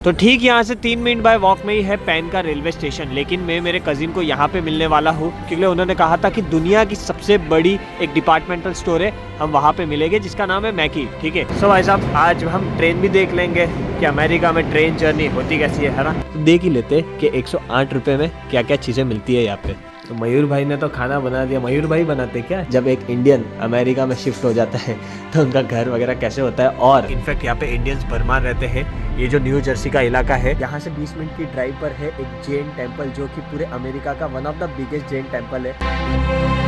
तो ठीक यहाँ से 3 मिनट बाय वॉक में ही है पैन का रेलवे स्टेशन। लेकिन मैं मेरे कजिन को यहाँ पे मिलने वाला हूँ क्योंकि उन्होंने कहा था कि दुनिया की सबसे बड़ी एक डिपार्टमेंटल स्टोर है, हम वहाँ पे मिलेंगे जिसका नाम है मैकी। ठीक है। सो भाई साहब आज हम ट्रेन भी देख लेंगे कि अमेरिका में ट्रेन जर्नी होती कैसी है ना। तो देख ही लेते कि 108 रुपये में क्या क्या चीज़ें मिलती है यहाँ पे। तो मयूर भाई ने तो खाना बना दिया। मयूर भाई बनाते क्या, जब एक इंडियन अमेरिका में शिफ्ट हो जाता है तो उनका घर वगैरह कैसे होता है। और इनफैक्ट यहाँ पे इंडियंस भरमार रहते हैं। ये जो न्यू जर्सी का इलाका है, यहाँ से 20 मिनट की ड्राइव पर है एक जैन टेम्पल, जो कि पूरे अमेरिका का one of the biggest Jain temple है।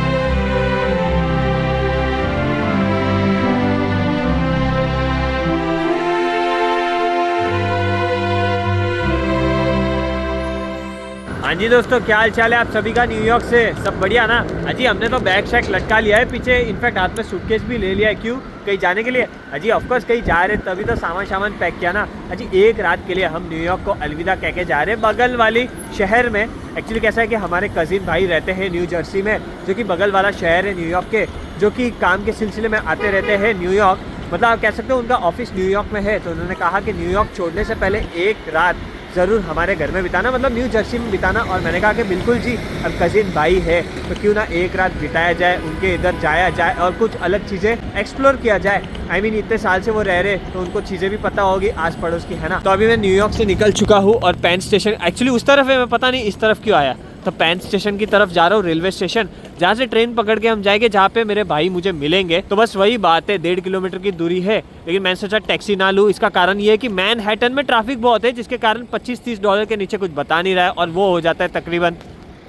हाँ जी दोस्तों, क्या हाल चाल है आप सभी का न्यूयॉर्क से? सब बढ़िया ना? अजी हमने तो बैग शैग लटका लिया है पीछे, इनफैक्ट हाथ में सूटकेस भी ले लिया है। क्यों? कहीं जाने के लिए? अजी ऑफकोर्स कहीं जा रहे तभी तो सामान पैक किया ना। अजी एक रात के लिए हम न्यूयॉर्क को अलविदा कह के जा रहे हैं बगल वाली शहर में। एक्चुअली कैसा है कि हमारे कजिन भाई रहते हैं न्यू जर्सी में, जो कि बगल वाला शहर है न्यूयॉर्क के, जो कि काम के सिलसिले में आते रहते हैं न्यूयॉर्क। मतलब आप कह सकते हो उनका ऑफिस न्यूयॉर्क में है। तो उन्होंने कहा कि न्यूयॉर्क छोड़ने से पहले एक रात ज़रूर हमारे घर में बिताना, मतलब न्यू जर्सी में बिताना। और मैंने कहा कि बिल्कुल जी, अब कज़िन भाई है तो क्यों ना एक रात बिताया जाए, उनके इधर जाया जाए और कुछ अलग चीज़ें एक्सप्लोर किया जाए। आई मीन इतने साल से वो रह रहे तो उनको चीज़ें भी पता होगी आस पड़ोस की, है ना। तो अभी मैं न्यूयॉर्क से निकल चुका हूँ और पेन स्टेशन एक्चुअली उस तरफ है, मैं पता नहीं इस तरफ क्यों आया। तो पेन स्टेशन की तरफ जा रहा हूँ, रेलवे स्टेशन, जहाँ से ट्रेन पकड़ के हम जाएंगे जहाँ पे मेरे भाई मुझे मिलेंगे। तो बस वही बात है, 1.5 किलोमीटर की दूरी है। लेकिन मैंने सोचा टैक्सी ना लूँ। इसका कारण ये है कि मैनहट्टन में ट्रैफिक बहुत है, जिसके कारण 25-30 डॉलर के नीचे कुछ बता नहीं रहा है। और वो हो जाता है तकरीबन,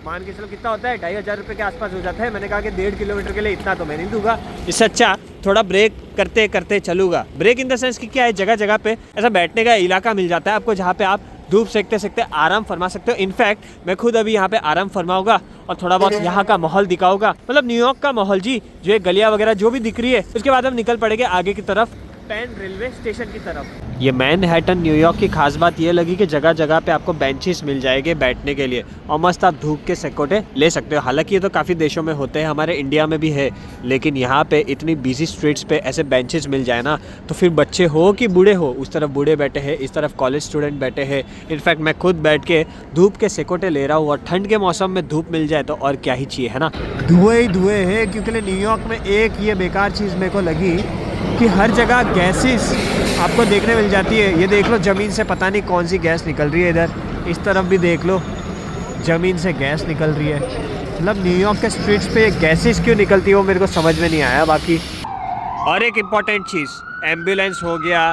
मान के चलो कितना होता है, 2500 रुपये के आसपास हो जाता है। मैंने कहा कि 1.5 किलोमीटर के लिए इतना तो मैं नहीं दूंगा, इससे अच्छा थोड़ा ब्रेक करते करते चलूँगा। ब्रेक इन द सेंस कि क्या है, जगह जगह पे ऐसा बैठने का इलाका मिल जाता है आपको, जहाँ पे आप धूप सेकते सेकते आराम फरमा सकते हो। इनफैक्ट मैं खुद अभी यहाँ पे आराम फरमाऊंगा और थोड़ा बहुत यहाँ का माहौल दिखाऊंगा, मतलब न्यूयॉर्क का माहौल जी, जो एक गलियाँ वगैरह जो भी दिख रही है। उसके बाद हम निकल पड़ेंगे आगे की तरफ, पेन रेलवे स्टेशन की तरफ। ये मैनहट्टन न्यूयॉर्क की खास बात ये लगी कि जगह जगह पे आपको बेंचेस मिल जाएंगे बैठने के लिए और मस्त आप धूप के सेकोटे ले सकते हो। हालांकि ये तो काफ़ी देशों में होते हैं, हमारे इंडिया में भी है, लेकिन यहाँ पे इतनी बिजी स्ट्रीट्स पे ऐसे बेंचेस मिल जाए ना, तो फिर बच्चे हो कि बूढ़े हो, उस तरफ बूढ़े बैठे हैं, इस तरफ कॉलेज स्टूडेंट बैठे हैं। इनफैक्ट मैं खुद बैठ के धूप के सेकोटे ले रहा हूँ और ठंड के मौसम में धूप मिल जाए तो और क्या ही चाहिए, है ना। धुएं ही धुएं है, क्योंकि न्यूयॉर्क में एक ये बेकार चीज़ मेरे को लगी कि हर जगह गैसेस आपको देखने मिल जाती है। ये देख लो, ज़मीन से पता नहीं कौन सी गैस निकल रही है। इधर इस तरफ भी देख लो, ज़मीन से गैस निकल रही है। मतलब न्यूयॉर्क के स्ट्रीट्स पे गैसेस क्यों निकलती है वो मेरे को समझ में नहीं आया बाकी। और एक इम्पॉर्टेंट चीज़, एम्बुलेंस हो गया,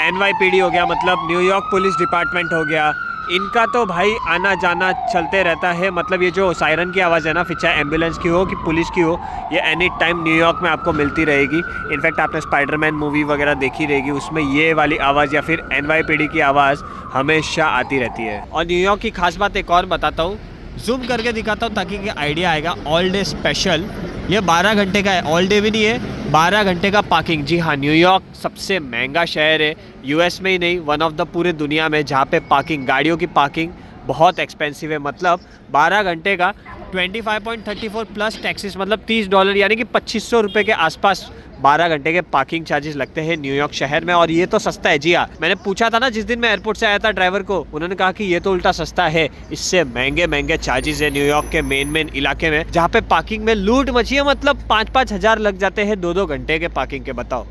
NYPD हो गया, मतलब न्यूयॉर्क पुलिस डिपार्टमेंट हो गया, इनका तो भाई आना जाना चलते रहता है। मतलब ये जो सायरन की आवाज़ है ना, फिर चाहे एम्बुलेंस की हो कि पुलिस की हो, ये एनी टाइम न्यूयॉर्क में आपको मिलती रहेगी। इनफैक्ट आपने स्पाइडरमैन मूवी वगैरह देखी रहेगी, उसमें ये वाली आवाज़ या फिर NYPD की आवाज़ हमेशा आती रहती है। और न्यूयॉर्क की खास बात एक और बताता हूँ, जूम करके दिखाता हूँ ताकि आइडिया आएगा। ऑल डे स्पेशल, ये 12 घंटे का है, ऑल डे भी नहीं है, 12 घंटे का पार्किंग। जी हाँ, न्यूयॉर्क सबसे महंगा शहर है US में ही नहीं, वन ऑफ द पूरे दुनिया में, जहाँ पे पार्किंग, गाड़ियों की पार्किंग बहुत एक्सपेंसिव है। मतलब 12 घंटे का 25.34 प्लस टैक्सेस, मतलब $30 यानी कि 2500 रुपये के आसपास 12 घंटे के पार्किंग चार्जेस लगते हैं न्यूयॉर्क शहर में। और ये तो सस्ता है जी हाँ। मैंने पूछा था ना जिस दिन मैं एयरपोर्ट से आया था ड्राइवर को, उन्होंने कहा कि ये तो उल्टा सस्ता है, इससे महंगे महंगे चार्जेस है न्यूयॉर्क के मेन इलाके में, जहाँ पे पार्किंग में लूट मची है। मतलब 5-5 हज़ार लग जाते हैं 2-2 घंटे के पार्किंग के, बताओ।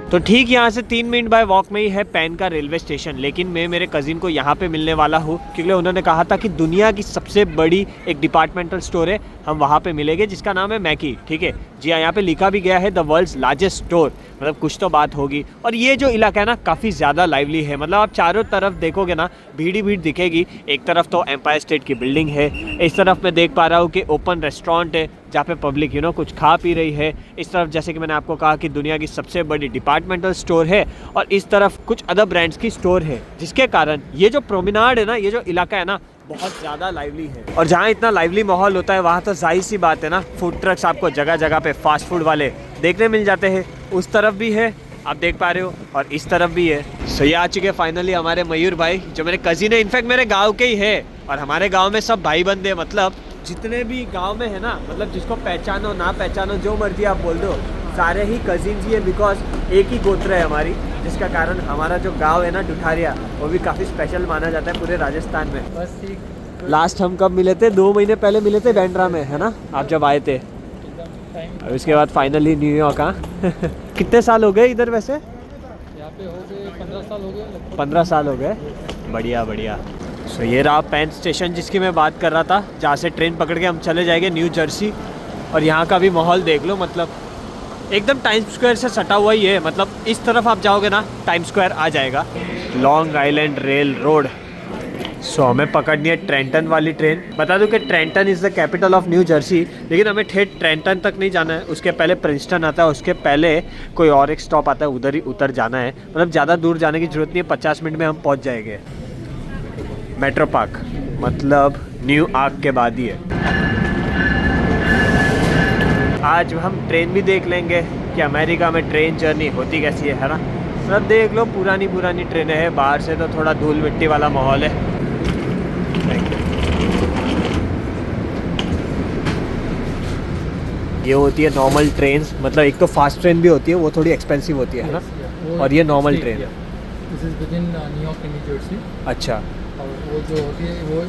तो ठीक यहाँ से 3 मिनट बाय वॉक में ही है पैन का रेलवे स्टेशन। लेकिन मैं मेरे कजिन को यहाँ पे मिलने वाला हूँ क्योंकि उन्होंने कहा था कि दुनिया की सबसे बड़ी एक डिपार्टमेंटल स्टोर है, हम वहाँ पे मिलेंगे, जिसका नाम है मैकी। ठीक है जी हाँ, यहाँ पे लिखा भी गया है द वर्ल्ड्स लार्जेस्ट स्टोर, मतलब कुछ तो बात होगी। और ये जो इलाका है ना, काफ़ी ज़्यादा लाइवली है। मतलब आप चारों तरफ देखोगे ना, भीड़ ही भीड़ दिखेगी। एक तरफ तो एम्पायर स्टेट की बिल्डिंग है, इस तरफ मैं देख पा रहा हूँ कि ओपन रेस्टोरेंट है जहाँ पे पब्लिक कुछ खा पी रही है। इस तरफ जैसे कि मैंने आपको कहा कि दुनिया की सबसे बड़ी डिपार्टमेंटल स्टोर है, और इस तरफ कुछ अदर ब्रांड्स की स्टोर है, जिसके कारण ये जो प्रोमेनाड है ना, ये जो इलाका है ना, बहुत ज़्यादा लाइवली है। और जहाँ इतना लाइवली माहौल होता है वहाँ तो जाहिर सी बात है ना, फूड ट्रक्स आपको जगह जगह पे फास्ट फूड वाले देखने मिल जाते हैं। उस तरफ भी है आप देख पा रहे हो, और इस तरफ भी है। सो ये आ चुके फाइनली हमारे मयूर भाई, जो मेरे कजिन है, इनफैक्ट मेरे गांव के ही है। और हमारे गांव में सब भाई बंदे, मतलब जितने भी गांव में है ना, मतलब जिसको पहचानो ना पहचानो, जो मर्जी आप बोल दो, सारे ही कजिन्स ही है, बिकॉज एक ही गोत्र है हमारी, जिसका कारण हमारा जो गांव है ना डुठारिया, वो भी काफ़ी स्पेशल माना जाता है पूरे राजस्थान में। बस ठीक। लास्ट हम कब मिले थे? 2 महीने पहले मिले थे बैंड्रा में, है ना, आप जब आए थे। और उसके बाद फाइनली न्यूयॉर्क। हाँ कितने साल हो गए इधर वैसे? यहाँ पे हो गए 15 साल हो गए। 15 साल हो गए, बढ़िया बढ़िया। सो ये रहा पेन स्टेशन जिसकी मैं बात कर रहा था, जहाँ से ट्रेन पकड़ के हम चले जाएंगे न्यू जर्सी। और यहाँ का भी माहौल देख लो, मतलब एकदम टाइम स्क्वायर से सटा हुआ ही है। मतलब इस तरफ आप जाओगे ना, टाइम स्क्वायर आ जाएगा। Long Island Rail Road. So हमें पकड़नी है ट्रेंटन वाली ट्रेन। बता दूं कि Trenton is the capital of New Jersey, लेकिन हमें ठेठ ट्रेंटन तक नहीं जाना है। उसके पहले प्रिंसटन आता है, उसके पहले कोई और एक स्टॉप आता है, उधर ही उतर जाना है। मतलब ज़्यादा दूर जाने की ज़रूरत नहीं है, 50 मिनट में हम पहुंच जाएंगे। मेट्रो पार्क मतलब न्यू आर्क के बाद ही है। आज हम ट्रेन भी देख लेंगे कि अमेरिका में ट्रेन जर्नी होती कैसी है ना। सब देख लो, पुरानी पुरानी ट्रेनें हैं, बाहर से तो थोड़ा धूल मिट्टी वाला माहौल है। ये होती है नॉर्मल ट्रेन, मतलब एक तो फास्ट ट्रेन भी होती है, वो थोड़ी एक्सपेंसिव होती है ना, और ये नॉर्मल ट्रेन है। This is with in New York and new Jersey. अच्छा, और वो जो होती है वो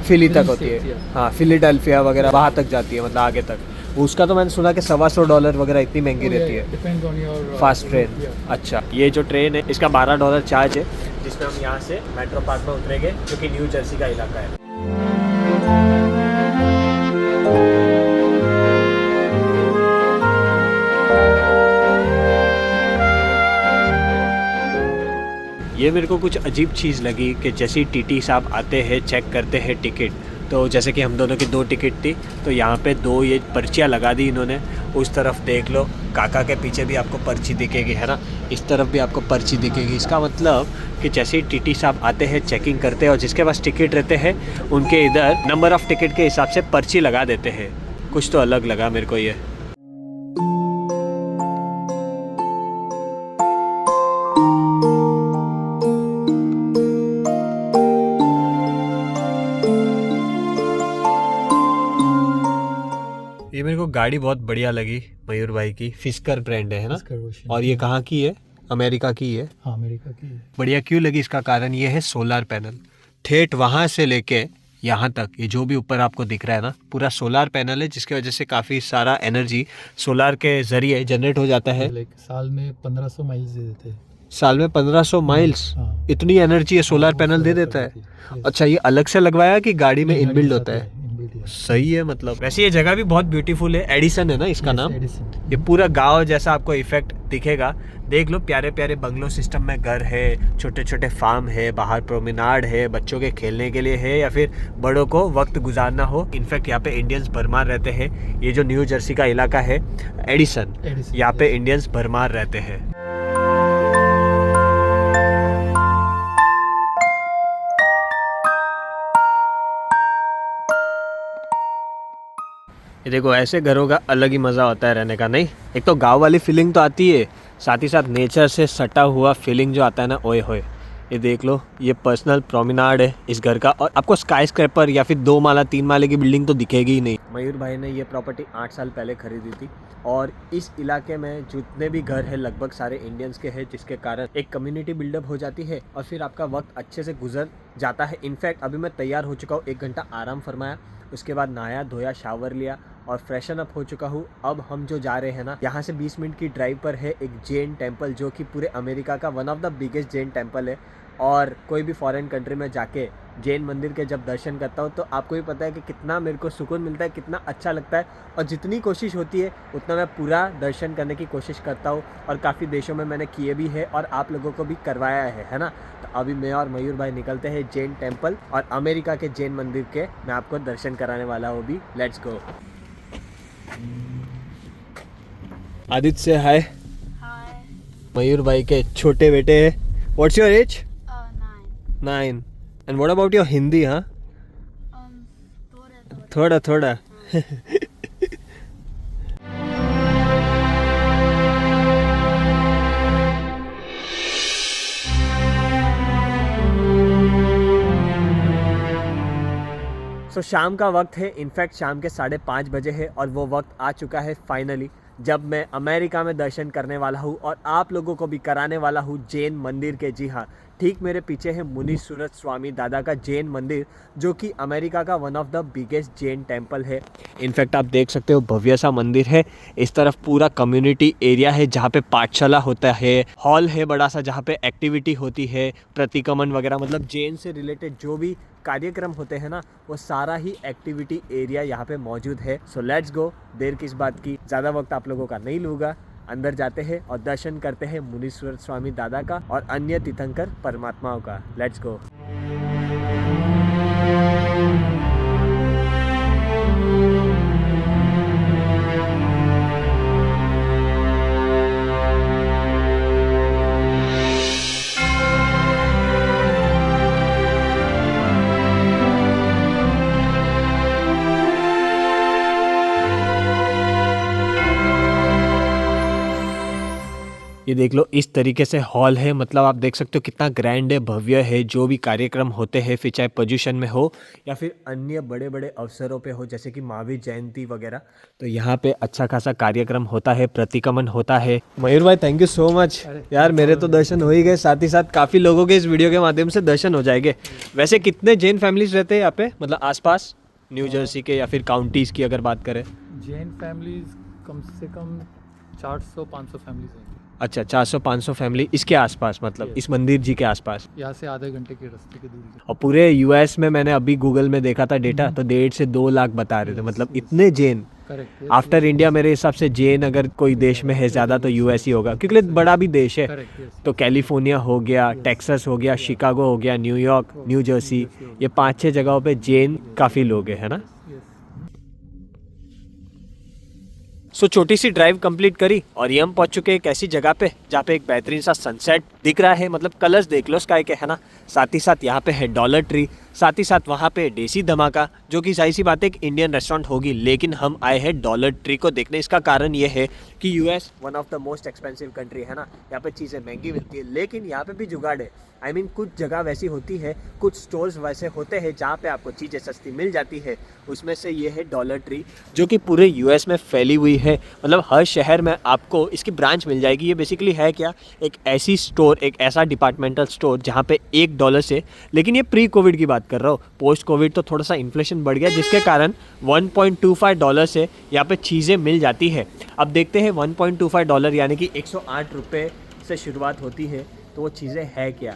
फिली तक होती है। हाँ, फिलाडेल्फिया वगैरह वहाँ तक जाती है, मतलब आगे तक। उसका तो मैंने सुना कि $125 वगैरह इतनी महंगी रहती है, depends on your fast train. अच्छा, ये जो ट्रेन है इसका $12 चार्ज है, जिसमें हम यहाँ से मेट्रो पार्क में उतरेंगे, जो कि न्यू जर्सी का इलाका है। ये मेरे को कुछ अजीब चीज़ लगी कि जैसे ही टीटी साहब आते हैं, चेक करते हैं टिकट, तो जैसे कि हम दोनों की 2 टिकट थी, तो यहाँ पे 2 ये पर्चियाँ लगा दी इन्होंने। उस तरफ देख लो, काका के पीछे भी आपको पर्ची दिखेगी, है ना, इस तरफ भी आपको पर्ची दिखेगी। इसका मतलब कि जैसे ही टीटी साहब आते हैं, चेकिंग करते हैं, और जिसके पास टिकट रहते हैं उनके इधर नंबर ऑफ़ टिकट के हिसाब से पर्ची लगा देते हैं। कुछ तो अलग लगा मेरे को ये। ये मेरे को गाड़ी बहुत बढ़िया लगी मयूर भाई की, फिस्कर ब्रांड है ना, और ये कहाँ की है? अमेरिका की है। हाँ, अमेरिका की है। बढ़िया क्यों लगी? इसका कारण ये है सोलर पैनल। ठेठ वहाँ से लेके यहाँ तक, ये जो भी ऊपर आपको दिख रहा है ना, पूरा सोलर पैनल है, जिसकी वजह से काफ़ी सारा एनर्जी सोलर के जरिए जनरेट हो जाता है। लाइक साल में 1500 माइल्स दे देते हैं। साल में 1500 माइल्स? हाँ। इतनी एनर्जी है सोलर पैनल दे देता है? अच्छा, ये अलग से लगवाया कि गाड़ी में इनबिल्ड होता है? सही है। मतलब वैसे ये जगह भी बहुत ब्यूटीफुल है। एडिसन है ना इसका नाम। ये पूरा गांव जैसा आपको इफेक्ट दिखेगा। देख लो, प्यारे प्यारे बंगलो सिस्टम में घर है, छोटे छोटे फार्म है, बाहर प्रोमेनाड है, बच्चों के खेलने के लिए है, या फिर बड़ों को वक्त गुजारना हो। इनफैक्ट यहाँ पे इंडियंस भरमार रहते हैं। ये जो न्यू जर्सी का इलाका है एडिसन, यहाँ पे इंडियंस भरमार रहते हैं। ये देखो, ऐसे घरों का अलग ही मज़ा होता है रहने का, नहीं? एक तो गांव वाली फीलिंग तो आती है, साथ ही साथ नेचर से सटा हुआ फीलिंग जो आता है ना, ओए होए। ये देख लो, ये पर्सनल प्रोमेनाड है इस घर का, और आपको स्काई स्क्रैपर या फिर 2 माला 3 माले की बिल्डिंग तो दिखेगी ही नहीं। मयूर भाई ने ये प्रॉपर्टी 8 साल पहले खरीदी थी, और इस इलाके में जितने भी घर हैं लगभग सारे इंडियंस के हैं, जिसके कारण एक कम्युनिटी बिल्डअप हो जाती है, और फिर आपका वक्त अच्छे से गुजर जाता है। इनफैक्ट अभी मैं तैयार हो चुका हूँ, 1 घंटा आराम फरमाया, उसके बाद नहाया धोया, शावर लिया और फ्रेशन अप हो चुका हूँ। अब हम जो जा रहे हैं ना, यहाँ से 20 मिनट की ड्राइव पर है एक जैन टेम्पल, जो कि पूरे अमेरिका का one of the biggest Jain temple है। और कोई भी फॉरेन कंट्री में जाके जैन मंदिर के जब दर्शन करता हूँ, तो आपको भी पता है कि कितना मेरे को सुकून मिलता है, कितना अच्छा लगता है। और जितनी कोशिश होती है उतना मैं पूरा दर्शन करने की कोशिश करता हूँ, और काफ़ी देशों में मैंने किए भी है और आप लोगों को भी करवाया है ना। तो अभी मैं और मयूर भाई निकलते हैं जैन टेम्पल, और अमेरिका के जैन मंदिर के मैं आपको दर्शन कराने वाला हूँ भी। Let's go. आदित्य से हाय। मयूर भाई के छोटे बेटे हैं। What's your age? 9. And what about your Hindi, huh? थोड़ा थोड़ा। तो शाम का वक्त है, इनफैक्ट शाम के 5:30 बजे है और वो वक्त आ चुका है फाइनली जब मैं अमेरिका में दर्शन करने वाला हूँ और आप लोगों को भी कराने वाला हूँ जैन मंदिर के। जी हाँ, ठीक मेरे पीछे है मुनीश्वरत स्वामी दादा का जैन मंदिर, जो कि अमेरिका का one of the biggest Jain temple है। इनफैक्ट आप देख सकते हो भव्य सा मंदिर है। इस तरफ पूरा कम्युनिटी एरिया है जहाँ पे पाठशाला होता है, हॉल है बड़ा सा जहाँ पे एक्टिविटी होती है, प्रतिक्रमण वगैरह, मतलब जैन से रिलेटेड जो भी कार्यक्रम होते हैं ना, वो सारा ही एक्टिविटी एरिया यहाँ पे मौजूद है। सो लेट्स गो, देर किस बात की, ज़्यादा वक्त आप लोगों का नहीं लूँगा। अंदर जाते हैं और दर्शन करते हैं मुनीश्वर स्वामी दादा का और अन्य तीर्थंकर परमात्माओं का। Let's go. ये देख लो, इस तरीके से हॉल है, मतलब आप देख सकते हो कितना ग्रैंड है, भव्य है। जो भी कार्यक्रम होते हैं, फिर चाहे पोजीशन में हो या फिर अन्य बड़े बड़े अवसरों पे हो, जैसे कि महावीर जयंती वगैरह, तो यहाँ पे अच्छा खासा कार्यक्रम होता है, प्रतिक्रमण होता है। मयूर भाई थैंक यू सो मच यार, मेरे तो दर्शन हो ही गए, साथ ही साथ काफ़ी लोगों के इस वीडियो के माध्यम से दर्शन हो जाएंगे। वैसे कितने जैन फैमिलीज रहते हैं यहाँ पे, मतलब आसपास न्यू जर्सी के या फिर काउंटीज़ की अगर बात करें? जैन फैमिलीज कम से कम 400-500 फैमिलीज हैं। अच्छा, 400-500 फैमिली इसके आसपास, मतलब इस मंदिर जी के आसपास। यहाँ से आधे घंटे के रास्ते की दूरी। और पूरे यूएस में मैंने अभी गूगल में देखा था डेटा, तो 1.5 से 2 लाख बता रहे थे, मतलब इतने जैन। करेक्ट। आफ्टर इंडिया मेरे हिसाब से जैन अगर कोई देश में है ज़्यादा तो यूएस ही होगा, क्योंकि बड़ा भी देश है। करेक्ट। तो कैलिफोर्निया हो गया, टेक्सास हो गया, शिकागो हो गया, न्यूयॉर्क, न्यू जर्सी, ये 5-6 जगहों पे जैन काफ़ी लोग हैं, है ना। सो छोटी सी ड्राइव कंप्लीट करी और ये हम पहुंच चुके हैं एक ऐसी जगह पे जहाँ पे एक बेहतरीन सा सनसेट दिख रहा है, मतलब कलर्स देख लो स्काई के, है ना। साथ ही साथ यहाँ पे है डॉलर ट्री, साथ ही साथ वहाँ पे देसी धमाका, जो कि जाहिर सी बात है एक इंडियन रेस्टोरेंट होगी, लेकिन हम आए हैं डॉलर ट्री को देखने। इसका कारण ये है कि US one of the most expensive country है ना, यहाँ पे चीज़ें महंगी मिलती है, लेकिन यहाँ पे भी जुगाड़ है। I mean, कुछ जगह वैसी होती है, कुछ स्टोर्स वैसे होते हैं जहाँ पे आपको चीज़ें सस्ती मिल जाती है। उसमें से ये है डॉलर ट्री, जो कि पूरे यूएस में फैली हुई है, मतलब हर शहर में आपको इसकी ब्रांच मिल जाएगी। ये बेसिकली है क्या, एक ऐसी स्टोर, एक ऐसा डिपार्टमेंटल स्टोर जहाँ पे $1 से, लेकिन ये प्री कोविड की बात कर रहा हूँ, पोस्ट कोविड तो थोड़ा सा इन्फ्लेशन बढ़ गया, जिसके कारण $1.25 से यहाँ पे चीज़ें मिल जाती है। अब देखते हैं $1.25 यानी कि 108 रुपये से शुरुआत होती है, तो वो चीज़ें है क्या।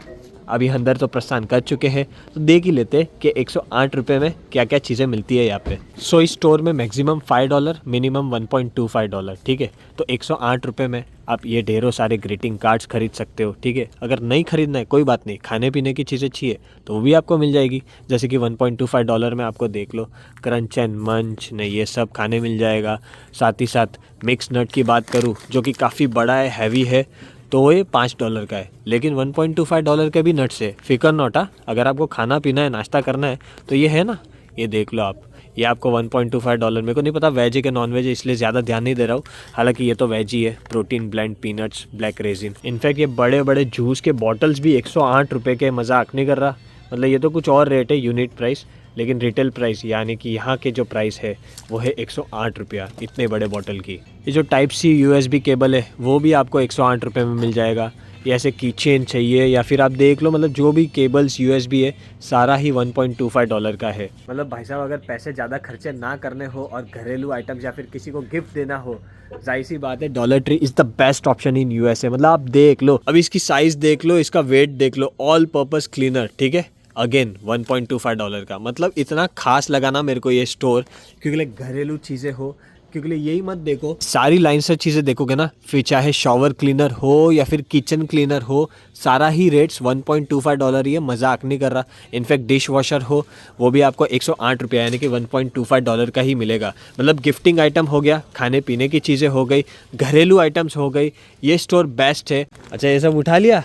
अभी अंदर तो प्रस्थान कर चुके हैं, तो देख ही लेते कि 108 रुपये में क्या क्या चीज़ें मिलती है यहाँ पे। सो इस स्टोर में मैक्सिमम $5, मिनिमम $1.25, ठीक है। तो 108 रुपये में आप ये ढेरों सारे ग्रीटिंग कार्ड्स खरीद सकते हो, ठीक है। अगर नहीं खरीदना है कोई बात नहीं, खाने पीने की चीज़ें चाहिए तो वो भी आपको मिल जाएगी, जैसे कि $1.25 में आपको देख लो क्रंच एंड मंच ने ये सब खाने मिल जाएगा। साथ ही साथ मिक्स नट की बात करूँ, जो कि काफ़ी बड़ा है, हैवी है, तो ये $5 का है, लेकिन $1.25 के भी नट्स है। फिकर नोटा, अगर आपको खाना पीना है, नाश्ता करना है, तो ये है ना, ये देख लो आप, ये आपको $1.25। मेरे को नहीं पता वेज है कि नॉन वेज है, इसलिए ज़्यादा ध्यान नहीं दे रहा हूँ, हालांकि ये तो वेज ही है। Protein blend, peanuts, black resin. In fact ये बड़े बड़े जूस के बॉटल्स भी 108 रुपये के, मजाक नहीं कर रहा, मतलब ये तो कुछ और रेट है यूनिट प्राइस, लेकिन रिटेल प्राइस यानी कि यहाँ के जो प्राइस है वो है 108 रुपया इतने बड़े बॉटल की। ये जो टाइप सी USB केबल है वो भी आपको 108 रुपये में मिल जाएगा। या ऐसे की चेन चाहिए या फिर आप देख लो, मतलब जो भी केबल्स USB है सारा ही $1.25 का है। मतलब भाई साहब, अगर पैसे ज़्यादा खर्चे ना करने हो और घरेलू आइटम्स या फिर किसी को गिफ्ट देना हो, जाहिर सी बात है dollar tree is the best option in USA। मतलब आप देख लो, अब इसकी साइज़ देख लो, इसका वेट देख लो, ऑल पर्पस क्लीनर, ठीक है, अगेन $1.25 का। मतलब इतना खास लगा ना मेरे को ये स्टोर, क्योंकि घरेलू चीज़ें हो, क्योंकि यही मत देखो, सारी लाइन से चीज़ें देखोगे ना, फिर चाहे शॉवर क्लीनर हो या फिर किचन क्लीनर हो, सारा ही रेट्स $1.25 ही है, मजाक नहीं कर रहा। इनफैक्ट डिश वॉशर हो वो भी आपको 108 रुपये यानी कि $1.25 का ही मिलेगा। मतलब गिफ्टिंग आइटम हो गया, खाने पीने की चीज़ें हो गई, घरेलू आइटम्स हो गई, ये स्टोर बेस्ट है। अच्छा, ये सब उठा लिया।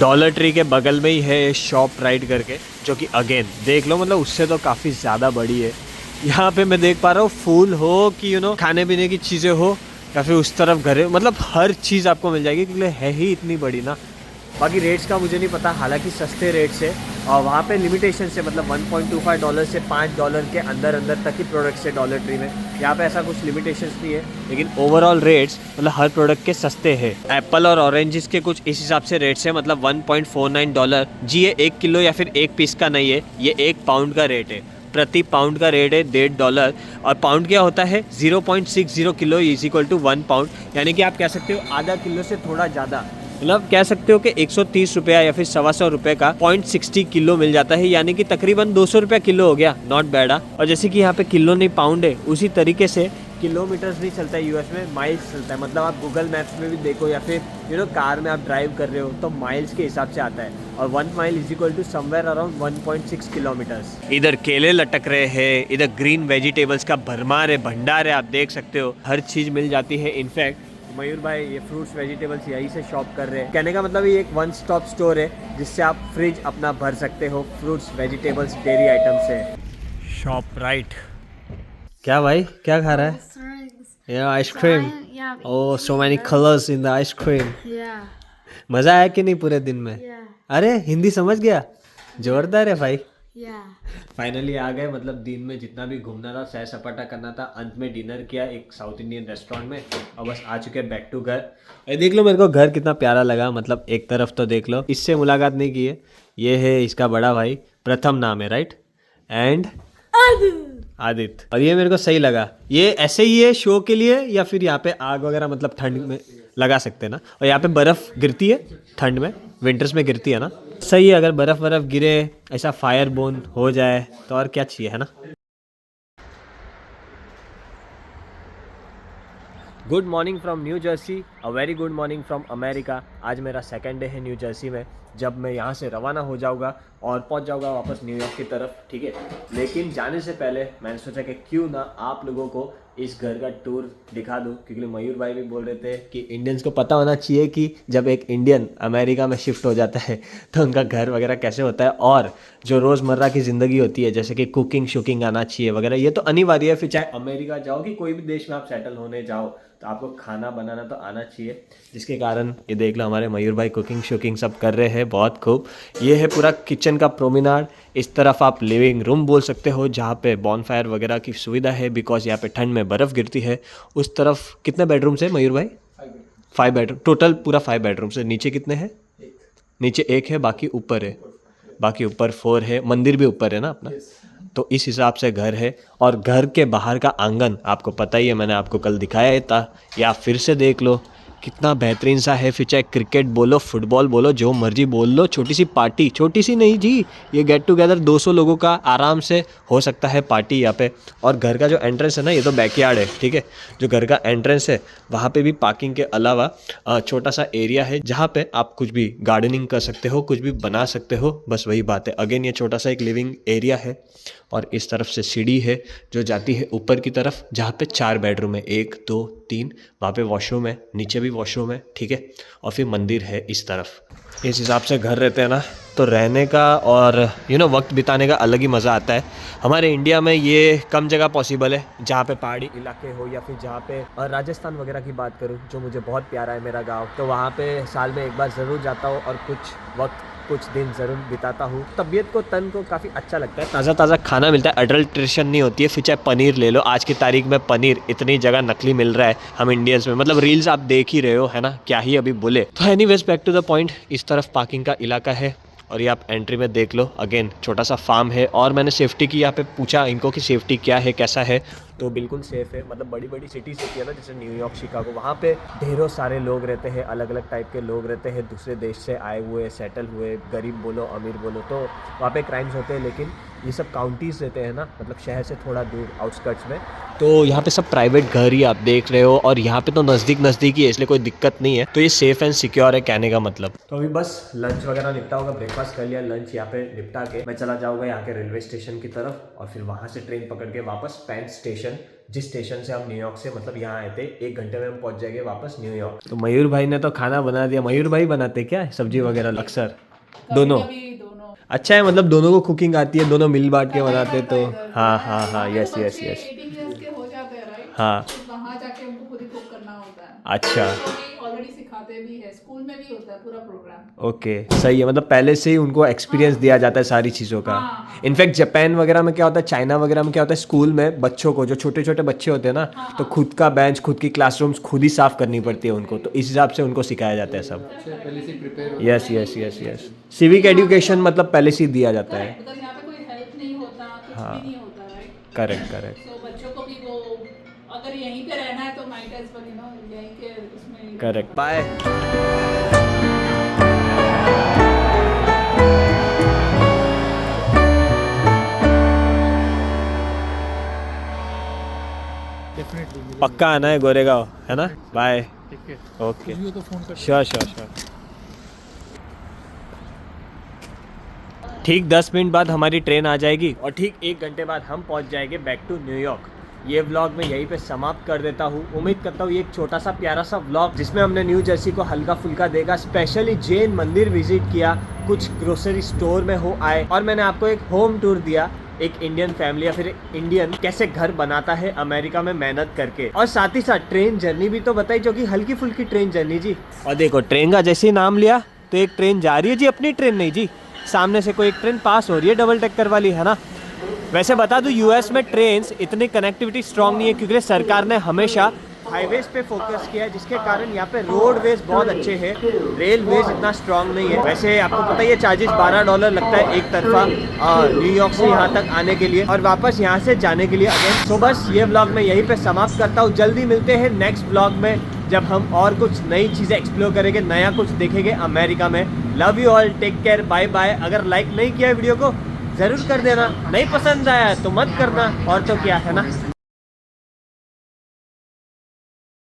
डॉलर ट्री के बगल में ही है शॉप राइट करके, जो कि अगेन देख लो, मतलब उससे तो काफ़ी ज़्यादा बड़ी है। यहाँ पे मैं देख पा रहा हूँ फूल हो कि खाने पीने की चीज़ें हो या फिर उस तरफ घरे, मतलब हर चीज़ आपको मिल जाएगी, क्योंकि है ही इतनी बड़ी ना। बाकी रेट्स का मुझे नहीं पता, हालांकि सस्ते रेट्स है, और वहाँ पे लिमिटेशन से मतलब $1.25 से $5 के अंदर अंदर तक ही प्रोडक्ट्स है डॉलर ट्री में। यहाँ पे ऐसा कुछ लिमिटेशंस नहीं है, लेकिन ओवरऑल रेट्स मतलब हर प्रोडक्ट के सस्ते हैं। एप्पल और ऑरेंजेस के कुछ इस हिसाब से रेट्स है, मतलब $1.49 जी। ये 1 किलो या फिर 1 पीस का नहीं है, ये 1 पाउंड का रेट है। प्रति पाउंड का रेट है $1.5। और पाउंड क्या होता है 0.60 kilo is equal to 1 pound, यानी कि आप कह सकते हो आधा किलो से थोड़ा ज़्यादा, मतलब कह सकते हो कि 130 रुपया या फिर 125 रुपये का 0.60 किलो मिल जाता है, यानी कि तकरीबन 200 रुपया किलो हो गया। Not bad. और जैसे कि यहाँ पे किलो नहीं पाउंड है, उसी तरीके से किलोमीटर्स नहीं चलता है यूएस में, माइल्स चलता है। मतलब आप गूगल मैप्स में भी देखो या फिर कार में आप ड्राइव कर रहे हो तो माइल्स के हिसाब से आता है। और 1 mile is equal to somewhere around 1.6 kilometres. इधर केले लटक रहे हैं, इधर ग्रीन वेजिटेबल्स का भरमार है, भंडार है, आप देख सकते हो हर चीज़ मिल जाती है। इनफैक्ट मयूर भाई ये फ्रूट्स वेजिटेबल्स यहीं से शॉप कर रहे हैं। कहने का मतलब ये एक वन स्टॉप स्टोर है जिससे आप फ्रिज अपना भर सकते हो फ्रूट्स वेजिटेबल्स डेयरी आइटम से। Shop right. क्या भाई क्या खा रहा है? Ice cream. Oh so many colours in the ice cream. मज़ा आया कि नहीं पूरे दिन में? अरे हिंदी समझ गया? जोरदार है भाई। फाइनली आ गए, मतलब दिन में जितना भी घूमना था, सैर सपाटा करना था, अंत में डिनर किया एक साउथ इंडियन रेस्टोरेंट में और बस आ चुके हैं बैक टू घर। ये देख लो मेरे को घर कितना प्यारा लगा, मतलब एक तरफ तो देख लो, इससे मुलाकात नहीं की है। ये है इसका बड़ा भाई, प्रथम नाम है राइट, एंड आदित्य। और ये मेरे को सही लगा, ये ऐसे ही है शो के लिए या फिर यहाँ पे आग वगैरह मतलब ठंड में लगा सकते हैं ना। और यहाँ पे बर्फ़ गिरती है ठंड में, विंटर्स में गिरती है ना, सही है। अगर बर्फ़ गिरे, ऐसा फायर बोन हो जाए तो और क्या चाहिए, है ना। Good morning from new Jersey, a very good morning from America. आज मेरा सेकंड डे है न्यू जर्सी में, जब मैं यहाँ से रवाना हो जाऊँगा और पहुँच जाऊँगा वापस न्यूयॉर्क की तरफ, ठीक है। लेकिन जाने से पहले मैंने सोचा कि क्यों ना आप लोगों को इस घर का टूर दिखा दूँ, क्योंकि मयूर भाई भी बोल रहे थे कि इंडियंस को पता होना चाहिए कि जब एक इंडियन अमेरिका में शिफ्ट हो जाता है तो उनका घर वगैरह कैसे होता है, और जो रोज़मर्रा की ज़िंदगी होती है जैसे कि कुकिंग शुकिंग आना चाहिए वगैरह, ये तो अनिवार्य है। फिर चाहे अमेरिका जाओ कि कोई भी देश में आप सेटल होने जाओ तो आपको खाना बनाना तो आना चाहिए, जिसके कारण ये देख लो हमारे मयूर भाई कुकिंग शुकिंग सब कर रहे हैं, बहुत खूब। ये है पूरा किचन का प्रोमिनाड। इस तरफ आप लिविंग रूम बोल सकते हो जहाँ पे बॉनफायर वगैरह की सुविधा है, बिकॉज यहाँ पे ठंड में बर्फ़ गिरती है। उस तरफ कितने बेडरूम्स है मयूर भाई? 5 बेडरूम टोटल, पूरा 5 बेडरूम्स है। नीचे कितने हैं? नीचे 1 है, बाकी ऊपर है, बाकी ऊपर 4 है। मंदिर भी ऊपर है ना अपना, तो इस हिसाब से घर है। और घर के बाहर का आंगन आपको पता ही है, मैंने आपको कल दिखाया था, या फिर से देख लो कितना बेहतरीन सा है। फिर चाहे क्रिकेट बोलो, फुटबॉल बोलो, जो मर्जी बोल लो, छोटी सी पार्टी, छोटी सी नहीं जी, ये गेट टुगेदर 200 लोगों का आराम से हो सकता है पार्टी यहाँ पे। और घर का जो एंट्रेंस है ना, ये तो बैकयार्ड है, ठीक है। जो घर का एंट्रेंस है वहाँ पे भी पार्किंग के अलावा छोटा सा एरिया है जहाँ पे आप कुछ भी गार्डनिंग कर सकते हो, कुछ भी बना सकते हो, बस वही बात है। अगेन ये छोटा सा एक लिविंग एरिया है। और इस तरफ से सीढ़ी है जो जाती है ऊपर की तरफ, जहाँ पे 4 बेडरूम है, 1 2 3, वहाँ पे वॉशरूम है, नीचे भी वॉशरूम है, ठीक है। और फिर मंदिर है इस तरफ। इस हिसाब से घर रहते हैं ना, तो रहने का और वक्त बिताने का अलग ही मज़ा आता है। हमारे इंडिया में ये कम जगह पॉसिबल है, जहाँ पे पहाड़ी इलाके हो या फिर जहाँ पे राजस्थान वगैरह की बात करूँ, जो मुझे बहुत प्यारा है मेरा गाँव, तो वहाँ पे साल में एक बार ज़रूर जाता हूँ और कुछ दिन ज़रूर बिताता हूँ। तबीयत को, तन को काफ़ी अच्छा लगता है, ताज़ा ताज़ा खाना मिलता है, अडल्ट्रेशन नहीं होती है। फिर चाहे पनीर ले लो, आज की तारीख में पनीर इतनी जगह नकली मिल रहा है हम इंडियंस में, मतलब रील्स आप देख ही रहे हो, है ना, क्या ही अभी बोले। तो anyways back to the point, इस तरफ पार्किंग का इलाका है और ये आप एंट्री में देख लो, अगेन छोटा सा फार्म है। और मैंने सेफ्टी की यहाँ पे पूछा इनको कि सेफ्टी क्या है, कैसा है, तो बिल्कुल सेफ़ है। मतलब बड़ी बड़ी सिटीज़ होती है ना, जैसे न्यूयॉर्क, शिकागो, वहाँ पे ढेरों सारे लोग रहते हैं, अलग अलग टाइप के लोग रहते हैं, दूसरे देश से आए हुए, सेटल हुए, गरीब बोलो अमीर बोलो, तो वहाँ पे क्राइम्स होते हैं। लेकिन ये सब काउंटीज़ रहते हैं ना, मतलब शहर से थोड़ा दूर आउटस्कर्ट्स में, तो यहाँ पे सब प्राइवेट घर ही आप देख रहे हो। और यहाँ पे तो नज़दीक ही है, इसलिए कोई दिक्कत नहीं है, तो ये सेफ़ एंड सिक्योर है कहने का मतलब। तो अभी बस लंच वगैरह निपटा होगा, ब्रेकफास्ट कर लिया, लंच यहाँ पे निपटा के मैं चला जाऊँगा यहाँ के रेलवे स्टेशन की तरफ, और फिर वहाँ से ट्रेन पकड़ के वापस पेन स्टेशन, जिस स्टेशन से हम न्यूयॉर्क से मतलब यहाँ आए थे, 1 घंटे में हम पहुँच जाएंगे वापस न्यूयॉर्क। तो मयूर भाई ने तो खाना बना दिया। मयूर भाई बनाते क्या सब्जी वगैरह अक्सर? दोनों अच्छा है, मतलब दोनों को कुकिंग आती है, दोनों मिल बांट के बनाते, तो हाँ हाँ हाँ, यस यस यस, हाँ वहाँ जाके हमको खुद ही कुक करना होता है। अच्छा ऑलरेडी सिखाते सिखाते भी है, स्कूल में भी होता है पूरा प्रोग्राम। ओके सही है, मतलब पहले से ही उनको एक्सपीरियंस दिया जाता है सारी चीज़ों का। इनफैक्ट जापान वगैरह में क्या होता है, चाइना वगैरह में क्या होता है, स्कूल में बच्चों को, जो छोटे छोटे बच्चे होते हैं ना, तो खुद का बेंच, खुद की क्लासरूम्स खुद ही साफ करनी पड़ती है उनको, तो इस हिसाब से उनको सिखाया जाता है सब। पहले से prepare yes yes yes yes, civic education मतलब पहले से ही दिया जाता है। बिकॉज यहाँ पे कोई हेल्प नहीं होता, कुछ भी नहीं होता, राइट। करेक्ट करेक्ट तो बच्चों को भी वो अगर यहीं पे रहना है तो might as well, you know, यहीं के उसमें। करेक्ट। बाय। डेफिनेटली पक्का आना है गोरेगांव, है ना? बाय। ठीक है, ओके तो फोन कर। Sure sure sure. ठीक 10 मिनट बाद हमारी ट्रेन आ जाएगी और ठीक 1 घंटे बाद हम पहुंच जाएंगे बैक टू न्यूयॉर्क। ये व्लॉग मैं यहीं पे समाप्त कर देता हूँ। उम्मीद करता हूँ ये एक छोटा सा प्यारा सा व्लॉग जिसमें हमने न्यू जर्सी को हल्का फुल्का देगा, स्पेशली जैन मंदिर विजिट किया, कुछ ग्रोसरी स्टोर में हो आए, और मैंने आपको एक होम टूर दिया, एक इंडियन फैमिली या फिर इंडियन कैसे घर बनाता है अमेरिका में मेहनत करके, और साथ ही साथ ट्रेन जर्नी भी तो बताई, जो कि हल्की फुल्की ट्रेन जर्नी जी। और देखो ट्रेन का जैसे ही नाम लिया तो एक ट्रेन जा रही है जी, अपनी ट्रेन नहीं जी, सामने से कोई एक ट्रेन पास हो रही है डबल डेकर वाली, है ना। वैसे बता दूं यूएस में ट्रेन्स इतनी कनेक्टिविटी स्ट्रांग नहीं है क्योंकि सरकार ने हमेशा हाईवेज पे फोकस किया है, जिसके कारण यहाँ पे रोडवेज बहुत अच्छे हैं, रेलवेज इतना स्ट्रांग नहीं है। वैसे आपको पता ही है चार्जेस $12 लगता है एक तरफा न्यूयॉर्क से यहाँ तक आने के लिए और वापस यहाँ से जाने के लिए अगेन। तो बस ये व्लॉग मैं यहीं पे समाप्त करता हूँ। जल्दी मिलते हैं नेक्स्ट व्लॉग में जब हम और कुछ नई चीज़ें एक्सप्लोर करेंगे, नया कुछ देखेंगे अमेरिका में। Love you all, take care, bye bye. अगर लाइक नहीं किया वीडियो को ज़रूर कर देना, नहीं पसंद आया तो मत करना, और तो क्या है ना।